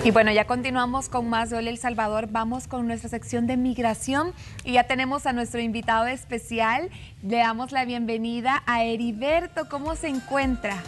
Y bueno, ya continuamos con más de Hola El Salvador. Vamos con nuestra sección de migración y ya tenemos a nuestro invitado especial. Le damos la bienvenida a Heriberto. ¿Cómo se encuentra?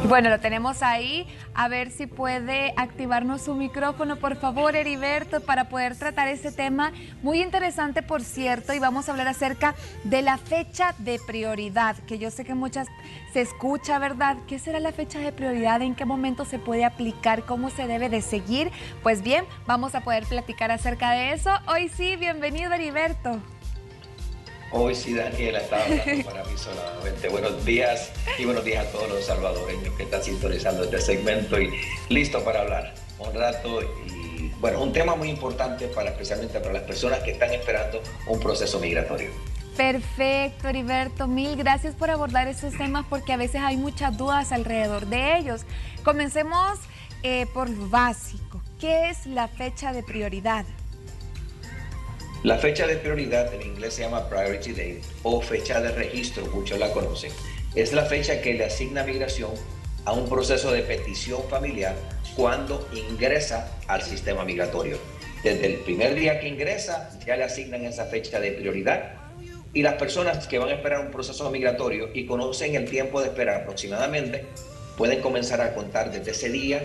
Y bueno, lo tenemos ahí. A ver si puede activarnos su micrófono, por favor, Heriberto, para poder tratar este tema muy interesante, por cierto, y vamos a hablar acerca de la fecha de prioridad, que yo sé que muchas se escucha, ¿verdad? ¿Qué será la fecha de prioridad? ¿En qué momento se puede aplicar? ¿Cómo se debe de seguir? Pues bien, vamos a poder platicar acerca de eso. Hoy sí, bienvenido, Heriberto. Hoy sí, Daniela, estaba hablando para mí solamente. Buenos días y buenos días a todos los salvadoreños que están sintonizando este segmento y listo para hablar un rato. Y bueno, un tema muy importante especialmente para las personas que están esperando un proceso migratorio. Perfecto, Heriberto. Mil gracias por abordar estos temas porque a veces hay muchas dudas alrededor de ellos. Comencemos por lo básico. ¿Qué es la fecha de prioridad? La fecha de prioridad en inglés se llama Priority Date o fecha de registro, muchos la conocen. Es la fecha que le asigna migración a un proceso de petición familiar cuando ingresa al sistema migratorio. Desde el primer día que ingresa ya le asignan esa fecha de prioridad y las personas que van a esperar un proceso migratorio y conocen el tiempo de espera aproximadamente pueden comenzar a contar desde ese día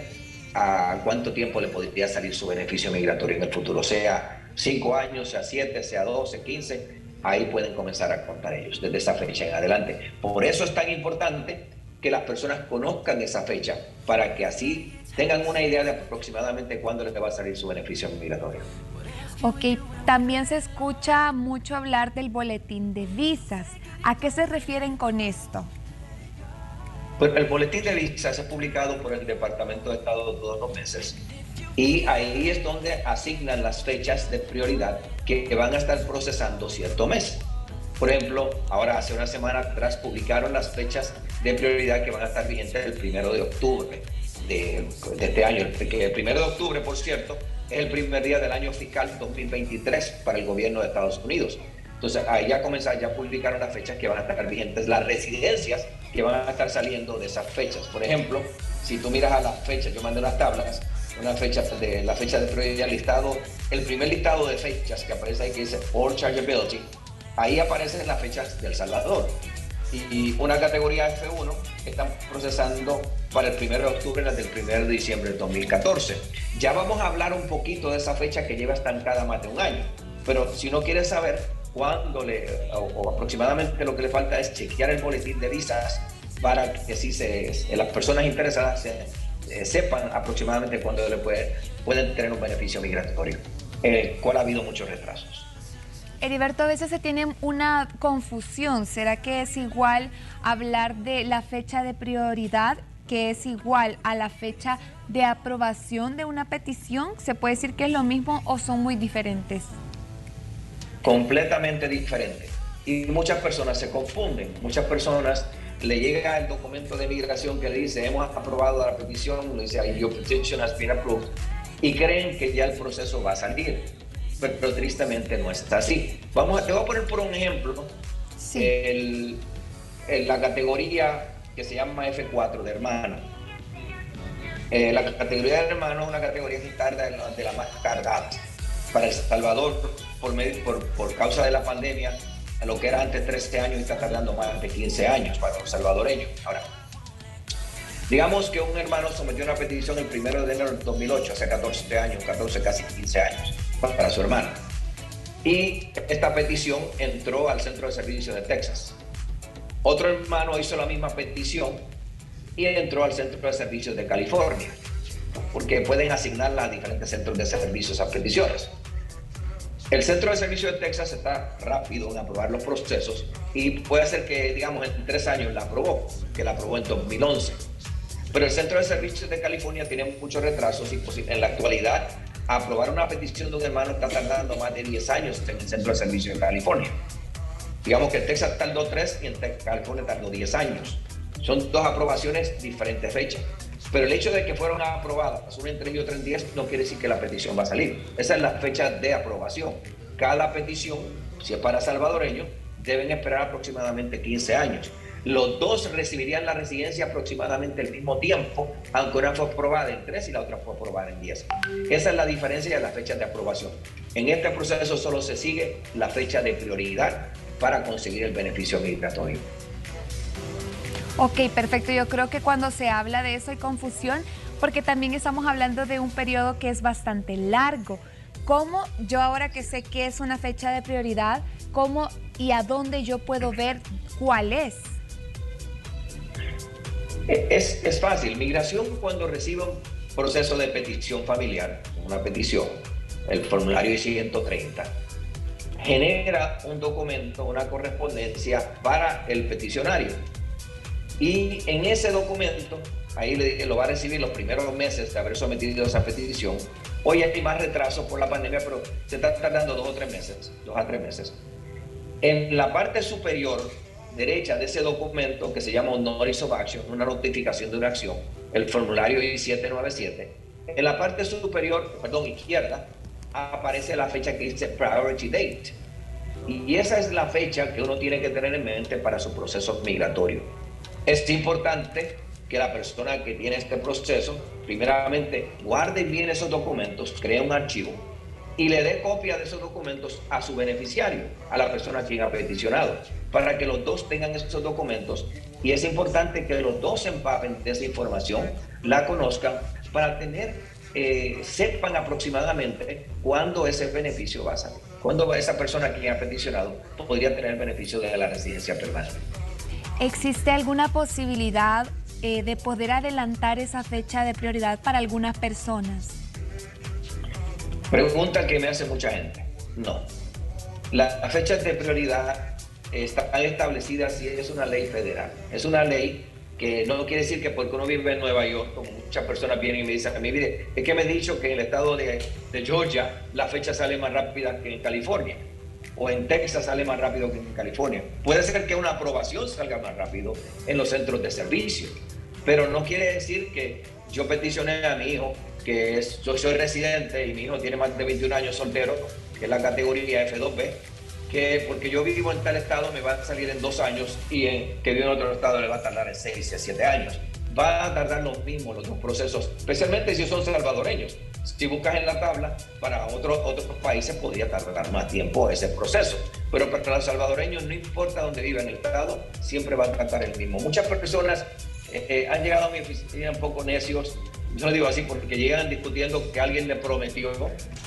a cuánto tiempo le podría salir su beneficio migratorio en el futuro, sea 5 años, sea 7, sea 12, 15, ahí pueden comenzar a contar ellos desde esa fecha en adelante. Por eso es tan importante que las personas conozcan esa fecha para que así tengan una idea de aproximadamente cuándo les va a salir su beneficio migratorio. Ok, también se escucha mucho hablar del boletín de visas. ¿A qué se refieren con esto? Pues el boletín de visas es publicado por el Departamento de Estado todos los meses y ahí es donde asignan las fechas de prioridad que van a estar procesando cierto mes. Por ejemplo, ahora hace una semana atrás publicaron las fechas de prioridad que van a estar vigentes el 1 de octubre de este año. El 1 de octubre, por cierto, es el primer día del año fiscal 2023 para el gobierno de Estados Unidos. Entonces, ahí ya publicaron las fechas que van a estar vigentes, las residencias que van a estar saliendo de esas fechas. Por ejemplo, si tú miras a las fechas, yo mandé unas tablas, la fecha de prioridad listado, el primer listado de fechas que aparece ahí que dice All Chargeability, ahí aparecen las fechas de El Salvador. Y una categoría F1 están procesando para el 1 de octubre, las del 1 de diciembre del 2014. Ya vamos a hablar un poquito de esa fecha que lleva estancada más de un año, pero si uno quiere saber cuándo o aproximadamente lo que le falta es chequear el boletín de visas para que si las personas interesadas sepan aproximadamente cuándo pueden tener un beneficio migratorio, cual ha habido muchos retrasos. Heriberto, a veces se tiene una confusión. ¿Será que es igual hablar de la fecha de prioridad, que es igual a la fecha de aprobación de una petición? ¿Se puede decir que es lo mismo o son muy diferentes? Completamente diferente. Y muchas personas se confunden. Muchas personas le llega el documento de migración que le dice hemos aprobado la petición, le dice your petition has been approved, y creen que ya el proceso va a salir. Pero tristemente no está así. Te voy a poner por un ejemplo, sí. La categoría que se llama F4 de hermano. La categoría de hermano es una categoría que tarda de las más tardadas. Para El Salvador, por causa de la pandemia, lo que era antes 13 años está tardando más de 15 años para los salvadoreños. Ahora, digamos que un hermano sometió una petición el 1 de enero del 2008, hace 14 años, casi 15 años, para su hermano. Y esta petición entró al Centro de Servicios de Texas. Otro hermano hizo la misma petición y entró al Centro de Servicios de California, porque pueden asignarla a diferentes centros de servicios a peticiones. El Centro de Servicios de Texas está rápido en aprobar los procesos y puede ser que, digamos, en 3 años la aprobó, que la aprobó en 2011. Pero el Centro de Servicios de California tiene muchos retrasos y en la actualidad aprobar una petición de un hermano está tardando más de 10 años en el Centro de Servicios de California. Digamos que en Texas tardó 3 y en California tardó 10 años. Son 2 aprobaciones, diferentes fechas. Pero el hecho de que fueron aprobadas una en 3 y otra en 10 no quiere decir que la petición va a salir. Esa es la fecha de aprobación. Cada petición, si es para salvadoreños, deben esperar aproximadamente 15 años. Los dos recibirían la residencia aproximadamente al mismo tiempo, aunque una fue aprobada en 3 y la otra fue aprobada en 10. Esa es la diferencia de las fechas de aprobación. En este proceso solo se sigue la fecha de prioridad para conseguir el beneficio migratorio. Ok, perfecto. Yo creo que cuando se habla de eso hay confusión, porque también estamos hablando de un periodo que es bastante largo. ¿Cómo yo ahora que sé que es una fecha de prioridad, cómo y a dónde yo puedo ver cuál es? Es fácil. Migración, cuando recibe un proceso de petición familiar, una petición, el formulario I-130, genera un documento, una correspondencia para el peticionario. Y en ese documento, ahí lo va a recibir los primeros meses de haber sometido esa petición. Hoy hay más retraso por la pandemia, pero se está tardando 2 a 3 meses. En la parte superior derecha de ese documento, que se llama un Notice of Action, una notificación de una acción, el formulario I-797, en la parte superior, izquierda, aparece la fecha que dice Priority Date. Y esa es la fecha que uno tiene que tener en mente para su proceso migratorio. Es importante que la persona que tiene este proceso, primeramente, guarde bien esos documentos, cree un archivo y le dé copia de esos documentos a su beneficiario, a la persona a quien ha peticionado, para que los dos tengan esos documentos. Y es importante que los dos se empapen de esa información, la conozcan, para sepan aproximadamente cuándo ese beneficio va a salir, cuándo esa persona a quien ha peticionado podría tener el beneficio de la residencia permanente. ¿Existe alguna posibilidad de poder adelantar esa fecha de prioridad para algunas personas? Pregunta que me hace mucha gente. No. Las fechas de prioridad están establecidas si es una ley federal. Es una ley que no quiere decir que porque uno vive en Nueva York, como muchas personas vienen y me dicen a mí, mire, es que me he dicho que en el estado de Georgia la fecha sale más rápida que en California, o en Texas sale más rápido que en California. Puede ser que una aprobación salga más rápido en los centros de servicio, pero no quiere decir que yo peticioné a mi hijo, yo soy residente y mi hijo tiene más de 21 años soltero, que es la categoría F2B, que porque yo vivo en tal estado me va a salir en 2 años y que vivo en otro estado le va a tardar en 6 a 7 años. Va a tardar lo mismo los dos procesos, especialmente si son salvadoreños. Si buscas en la tabla, para otros países podría tardar más tiempo ese proceso, pero para los salvadoreños, no importa dónde viva en el estado, siempre va a tratar el mismo. Muchas personas han llegado a mi oficina un poco necios, yo lo digo así porque llegan discutiendo que alguien le prometió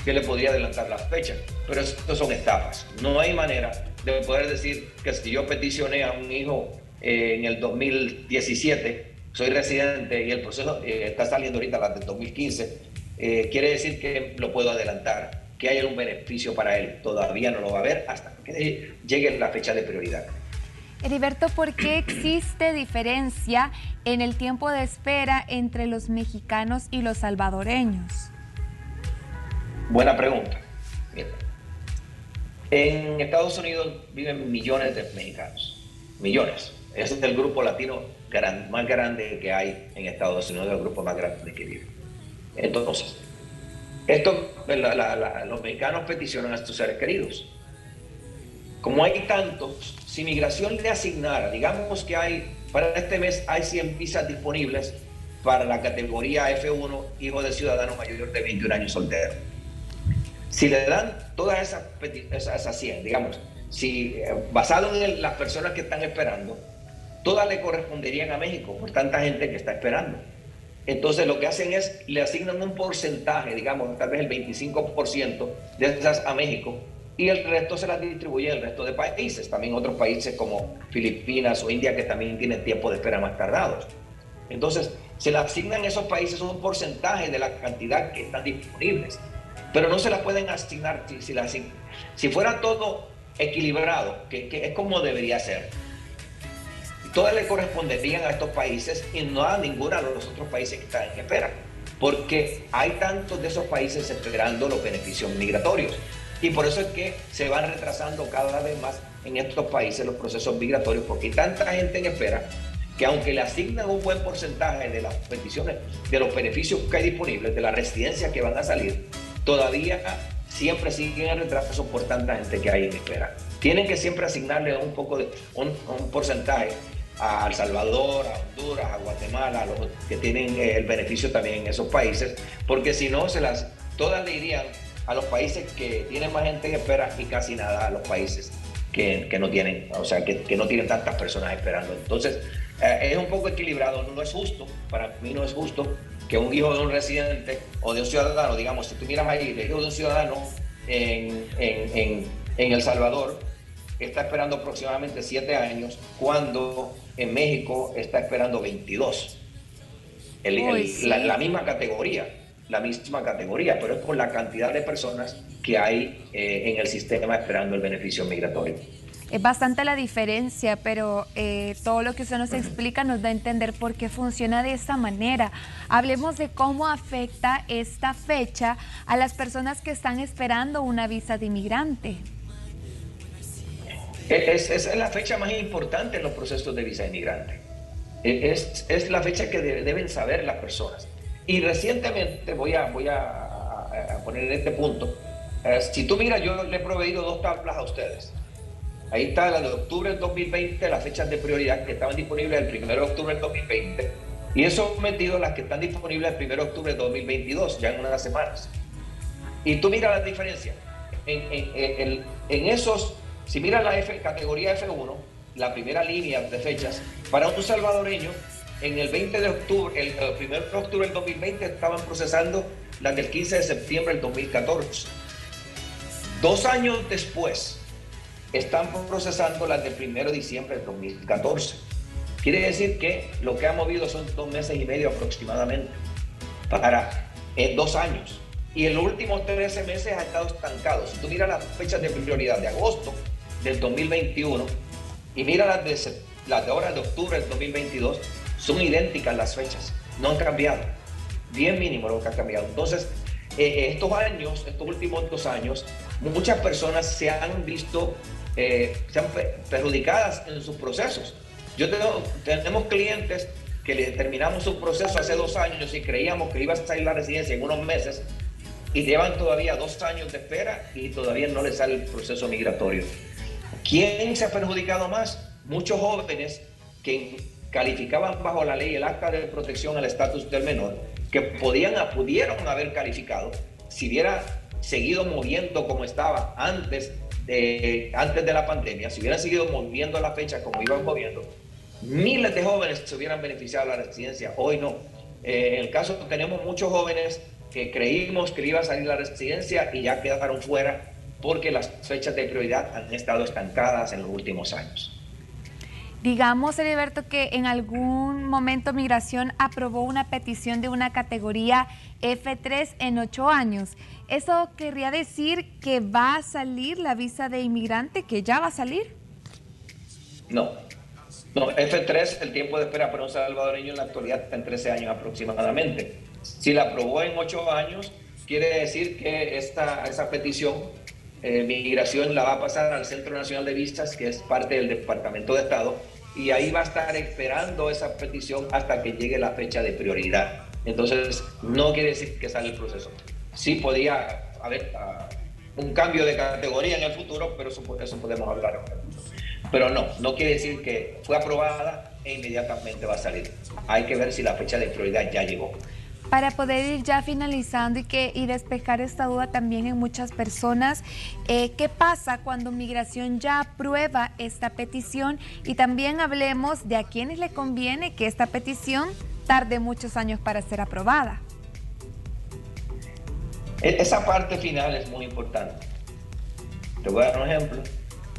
que le podía adelantar las fechas, pero estos son estafas. No hay manera de poder decir que si yo peticioné a un hijo en el 2017, soy residente y el proceso está saliendo ahorita, la del 2015, quiere decir que lo puedo adelantar, que haya un beneficio para él. Todavía no lo va a haber hasta que llegue la fecha de prioridad. Heriberto, ¿por qué existe diferencia en el tiempo de espera entre los mexicanos y los salvadoreños? Buena pregunta. Bien. En Estados Unidos viven millones de mexicanos, millones. Ese es el grupo latino más grande que hay en Estados Unidos, el grupo más grande que vive. Entonces, los mexicanos peticionan a sus seres queridos. Como hay tantos, si migración le asignara, digamos que para este mes hay 100 visas disponibles para la categoría F1, hijo de ciudadano mayor de 21 años soltero. Si le dan todas esas 100, digamos, basado en las personas que están esperando, todas le corresponderían a México por tanta gente que está esperando. Entonces lo que hacen es, le asignan un porcentaje, digamos, tal vez el 25% de esas a México, y el resto se las distribuye al resto de países, también otros países como Filipinas o India, que también tienen tiempo de espera más tardados. Entonces, se le asignan a esos países un porcentaje de la cantidad que están disponibles, pero no se las pueden asignar si fuera todo equilibrado, que es como debería ser. Todas le corresponderían a estos países y no a ninguno de los otros países que están en espera, porque hay tantos de esos países esperando los beneficios migratorios. Y por eso es que se van retrasando cada vez más en estos países los procesos migratorios, porque hay tanta gente en espera que aunque le asignan un buen porcentaje de las peticiones, de los beneficios que hay disponibles, de las residencias que van a salir, todavía siempre siguen en retraso por tanta gente que hay en espera. tienen que siempre asignarle un poco de un porcentaje a El Salvador, a Honduras, a Guatemala, a los que tienen el beneficio también en esos países, porque si no, todas le irían a los países que tienen más gente en espera y casi nada a los países que no tienen, o sea, que no tienen tantas personas esperando. Entonces, es un poco equilibrado, no es justo, para mí no es justo que un hijo de un residente o de un ciudadano, digamos, si tú miras ahí, el hijo de un ciudadano en El Salvador, está esperando aproximadamente 7 años, cuando en México está esperando 22. Sí. La misma categoría, pero es por la cantidad de personas que hay en el sistema esperando el beneficio migratorio. Es bastante la diferencia, pero todo lo que usted nos explica nos da a entender por qué funciona de esta manera. Hablemos de cómo afecta esta fecha a las personas que están esperando una visa de inmigrante. Es la fecha más importante en los procesos de visa de inmigrante. Es la fecha que deben saber las personas. Y recientemente, voy a poner en este punto, si tú miras, yo le he proveído 2 tablas a ustedes. Ahí está la de octubre del 2020, las fechas de prioridad que estaban disponibles el 1 de octubre del 2020. Y he sometido las que están disponibles el 1 de octubre del 2022, ya en unas semanas. Y tú miras la diferencia. En esos, si miras la categoría F1, la primera línea de fechas, para un salvadoreño, en el 20 de octubre, el 1 de octubre del 2020 estaban procesando las del 15 de septiembre del 2014. 2 años después, están procesando las del 1 de diciembre del 2014. Quiere decir que lo que ha movido son 2 meses y medio aproximadamente para 2 años. Y en los últimos 13 meses ha estado estancado. Si tú miras las fechas de prioridad de agosto del 2021 y mira las de ahora de octubre del 2022, son idénticas las fechas, no han cambiado, bien mínimo lo que ha cambiado. Entonces, estos últimos 2 años, muchas personas se han visto perjudicadas en sus procesos. Tenemos clientes que le terminamos su proceso hace 2 años y creíamos que iba a salir la residencia en unos meses, y llevan todavía 2 años de espera y todavía no les sale el proceso migratorio. ¿Quién se ha perjudicado más? Muchos jóvenes que calificaban bajo la ley, el acta de protección al estatus del menor, que pudieron haber calificado si hubiera seguido moviendo como estaba antes de la pandemia, si hubieran seguido moviendo la fecha como iban moviendo, miles de jóvenes se hubieran beneficiado de la residencia. Hoy no. En el caso, tenemos muchos jóvenes que creímos que iba a salir la residencia y ya quedaron fuera porque las fechas de prioridad han estado estancadas en los últimos años. Digamos, Heriberto, que en algún momento Migración aprobó una petición de una categoría F3 en 8 años. ¿Eso querría decir que va a salir la visa de inmigrante, que ya va a salir? No, F3, el tiempo de espera para un salvadoreño en la actualidad está en 13 años aproximadamente. Si la aprobó en 8 años, quiere decir que esa petición, Migración la va a pasar al Centro Nacional de Visas, que es parte del Departamento de Estado, y ahí va a estar esperando esa petición hasta que llegue la fecha de prioridad. Entonces, no quiere decir que sale el proceso. Sí podría haber un cambio de categoría en el futuro, pero eso podemos hablar. Pero no quiere decir que fue aprobada e inmediatamente va a salir. Hay que ver si la fecha de prioridad ya llegó. Para poder ir ya finalizando y despejar esta duda también en muchas personas, ¿qué pasa cuando Migración ya aprueba esta petición? Y también hablemos de a quienes le conviene que esta petición tarde muchos años para ser aprobada. Esa parte final es muy importante. Te voy a dar un ejemplo.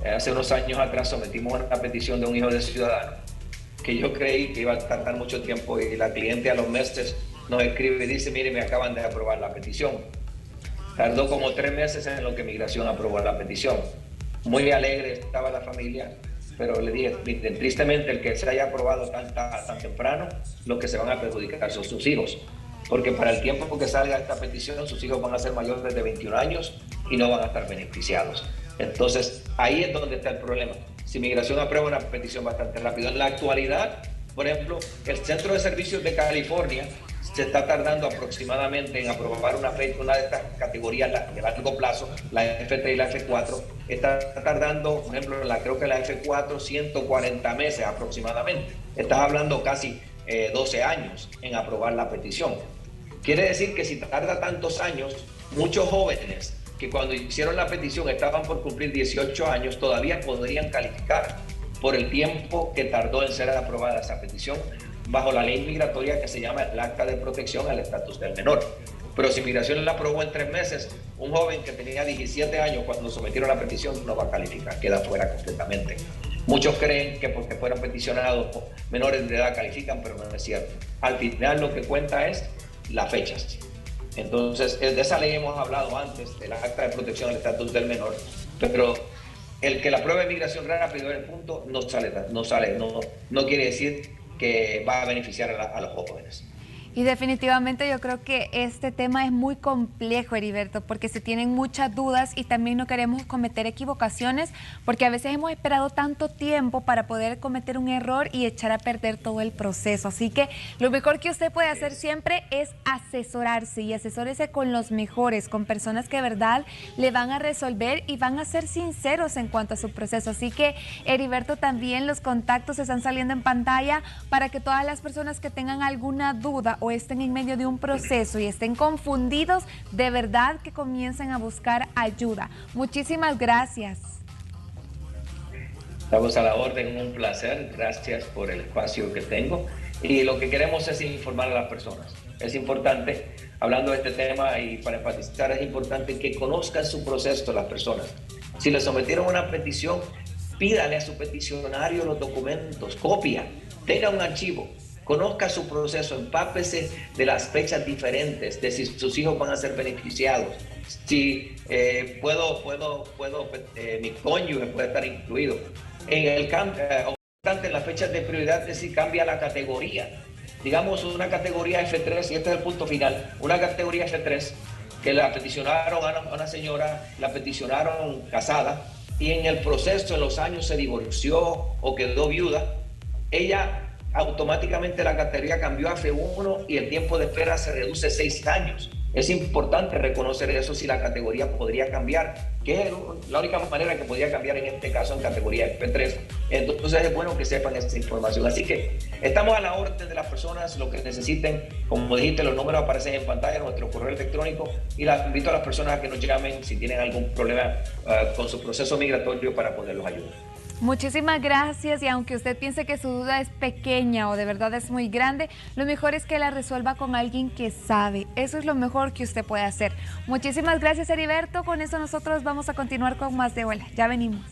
Hace unos años atrás sometimos una petición de un hijo de ciudadano que yo creí que iba a tardar mucho tiempo, y la cliente a los meses nos escribe y dice: mire, me acaban de aprobar la petición. Tardó como 3 meses en lo que Migración aprobó la petición. Muy alegre estaba la familia, pero le dije, tristemente, el que se haya aprobado tan temprano, los que se van a perjudicar son sus hijos. Porque para el tiempo que salga esta petición, sus hijos van a ser mayores de 21 años y no van a estar beneficiados. Entonces, ahí es donde está el problema. Si Migración aprueba una petición bastante rápido. En la actualidad, por ejemplo, el Centro de Servicios de California se está tardando aproximadamente en aprobar una de estas categorías de largo plazo, la F3 y la F4, está tardando, por ejemplo, creo que la F4, 140 meses aproximadamente. Estás hablando casi 12 años en aprobar la petición. Quiere decir que si tarda tantos años, muchos jóvenes que cuando hicieron la petición estaban por cumplir 18 años, todavía podrían calificar por el tiempo que tardó en ser aprobada esa petición bajo la ley migratoria que se llama el Acta de Protección al Estatus del Menor. Pero si Migración la aprobó en 3 meses, un joven que tenía 17 años cuando sometieron la petición no va a calificar, queda fuera completamente. Muchos creen que porque fueron peticionados menores de edad califican, pero no es cierto. Al final lo que cuenta es las fechas. Entonces, de esa ley hemos hablado antes, del Acta de Protección al Estatus del Menor, pero el que la prueba de migración rápido en el punto no quiere decir que va a beneficiar a los jóvenes. Y definitivamente yo creo que este tema es muy complejo, Heriberto, porque se tienen muchas dudas y también no queremos cometer equivocaciones, porque a veces hemos esperado tanto tiempo para poder cometer un error y echar a perder todo el proceso. Así que lo mejor que usted puede hacer siempre es asesorarse y asesórese con los mejores, con personas que de verdad le van a resolver y van a ser sinceros en cuanto a su proceso. Así que, Heriberto, también los contactos están saliendo en pantalla para que todas las personas que tengan alguna duda o estén en medio de un proceso y estén confundidos, de verdad que comiencen a buscar ayuda. Muchísimas gracias. Estamos a la orden, un placer, gracias por el espacio que tengo. Y lo que queremos es informar a las personas. Es importante, hablando de este tema y para enfatizar, es importante que conozcan su proceso las personas. Si le sometieron una petición, pídale a su peticionario los documentos, copia, tenga un archivo. Conozca su proceso, empápese de las fechas diferentes, de si sus hijos van a ser beneficiados, si mi cónyuge puede estar incluido. En las fechas de prioridad es si cambia la categoría. Digamos una categoría F3, y este es el punto final, una categoría F3 que la peticionaron a una señora, la peticionaron casada, y en el proceso, en los años, se divorció o quedó viuda, ella automáticamente la categoría cambió a F1 y el tiempo de espera se reduce 6 años. Es importante reconocer eso si la categoría podría cambiar, que es la única manera que podría cambiar en este caso en categoría F3. Entonces es bueno que sepan esta información. Así que estamos a la orden de las personas, lo que necesiten. Como dijiste, los números aparecen en pantalla, nuestro correo electrónico, y las invito a las personas a que nos llamen si tienen algún problema con su proceso migratorio para poderlos ayudar. Muchísimas gracias, y aunque usted piense que su duda es pequeña o de verdad es muy grande, lo mejor es que la resuelva con alguien que sabe. Eso es lo mejor que usted puede hacer. Muchísimas gracias, Heriberto. Con eso nosotros vamos a continuar con más de Hola. Ya venimos.